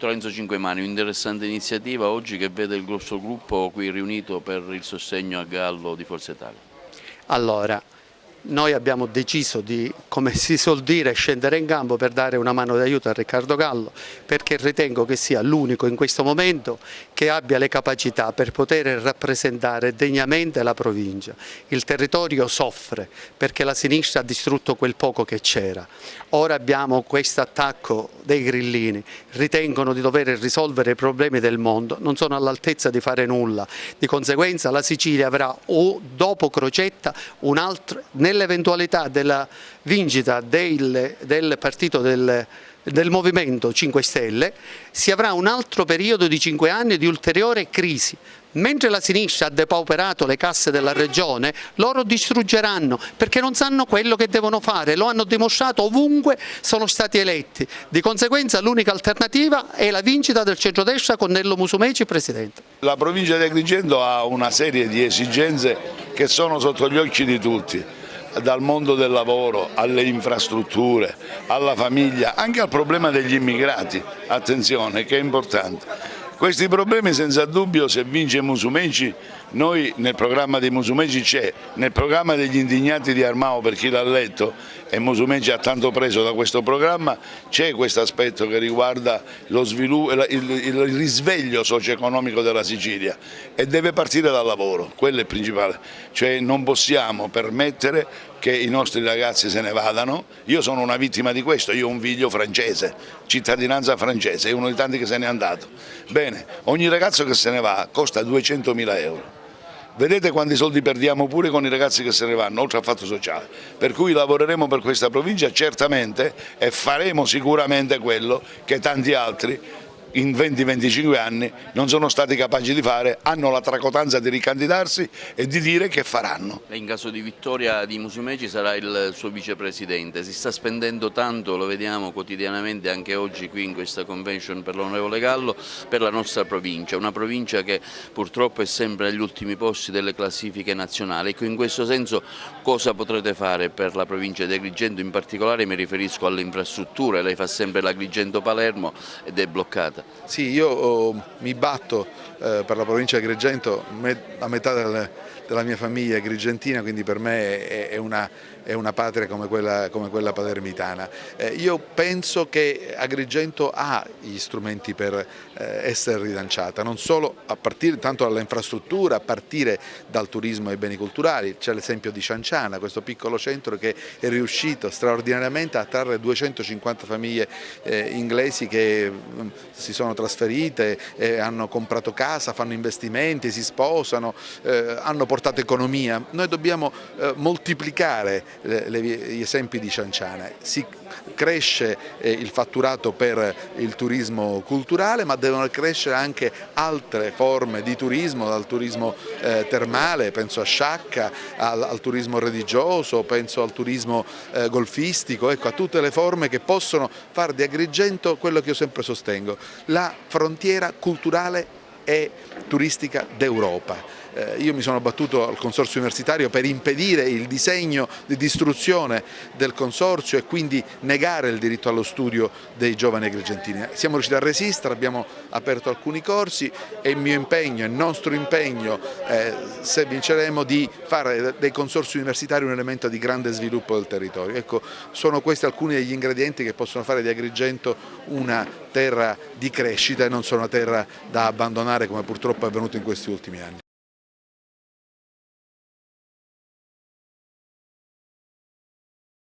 Lorenzo Cinquemani, un'interessante iniziativa oggi che vede il grosso gruppo qui riunito per il sostegno a Gallo di Forza Italia. Allora, noi abbiamo deciso di, come si suol dire, scendere in campo per dare una mano d'aiuto a Riccardo Gallo, perché ritengo che sia l'unico in questo momento che abbia le capacità per poter rappresentare degnamente la provincia. Il territorio soffre perché la sinistra ha distrutto quel poco che c'era. Ora abbiamo questo attacco dei grillini, ritengono di dover risolvere i problemi del mondo, non sono all'altezza di fare nulla. Di conseguenza la Sicilia avrà dopo Crocetta un altro, nell'eventualità della vincita del partito del Movimento 5 Stelle, si avrà un altro periodo di 5 anni di ulteriore crisi. Mentre la sinistra ha depauperato le casse della regione, loro distruggeranno perché non sanno quello che devono fare, lo hanno dimostrato ovunque sono stati eletti. Di conseguenza l'unica alternativa è la vincita del centrodestra con Nello Musumeci presidente. La provincia di Agrigento ha una serie di esigenze che sono sotto gli occhi di tutti, dal mondo del lavoro alle infrastrutture, alla famiglia, anche al problema degli immigrati, attenzione che è importante. Questi problemi senza dubbio, se vince Musumeci, noi nel programma di Musumeci c'è, nel programma degli indignati di Armao, per chi l'ha letto, e Musumeci ha tanto preso da questo programma, c'è questo aspetto che riguarda lo sviluppo, il risveglio socio-economico della Sicilia e deve partire dal lavoro, quello è il principale, cioè non possiamo permettere che i nostri ragazzi se ne vadano. Io sono una vittima di questo, io ho un figlio francese, cittadinanza francese, è uno dei tanti che se n'è andato. Bene, ogni ragazzo che se ne va costa 200.000 euro. Vedete quanti soldi perdiamo pure con i ragazzi che se ne vanno, oltre al fatto sociale. Per cui lavoreremo per questa provincia certamente e faremo sicuramente quello che tanti altri in 20-25 anni non sono stati capaci di fare, hanno la tracotanza di ricandidarsi e di dire che faranno. In caso di vittoria di Musumeci sarà il suo vicepresidente, si sta spendendo tanto, lo vediamo quotidianamente anche oggi qui in questa convention per l'onorevole Gallo, per la nostra provincia, una provincia che purtroppo è sempre agli ultimi posti delle classifiche nazionali. Ecco, in questo senso cosa potrete fare per la provincia di Agrigento, in particolare mi riferisco alle infrastrutture, lei fa sempre l'Agrigento-Palermo ed è bloccata. Sì, io mi batto per la provincia di Agrigento, la metà della mia famiglia è agrigentina, quindi per me è una patria come quella palermitana. Io penso che Agrigento ha gli strumenti per essere rilanciata, non solo a partire tanto dalla infrastruttura, a partire dal turismo e ai beni culturali. C'è l'esempio di Cianciana, questo piccolo centro che è riuscito straordinariamente a attrarre 250 famiglie inglesi che si sono trasferite, hanno comprato casa, fanno investimenti, si sposano, hanno portato economia. Noi dobbiamo moltiplicare gli esempi di Cianciana. Si cresce il fatturato per il turismo culturale, ma devono crescere anche altre forme di turismo, dal turismo termale, penso a Sciacca, al turismo religioso, penso al turismo golfistico, ecco, a tutte le forme che possono fare di Agrigento quello che io sempre sostengo, la frontiera culturale e turistica d'Europa. Io mi sono battuto al Consorzio Universitario per impedire il disegno di distruzione del Consorzio e quindi negare il diritto allo studio dei giovani agrigentini. Siamo riusciti a resistere, abbiamo aperto alcuni corsi e il mio impegno, il nostro impegno, se vinceremo, di fare dei consorzi universitari un elemento di grande sviluppo del territorio. Ecco, sono questi alcuni degli ingredienti che possono fare di Agrigento una terra di crescita e non solo una terra da abbandonare come purtroppo è avvenuto in questi ultimi anni.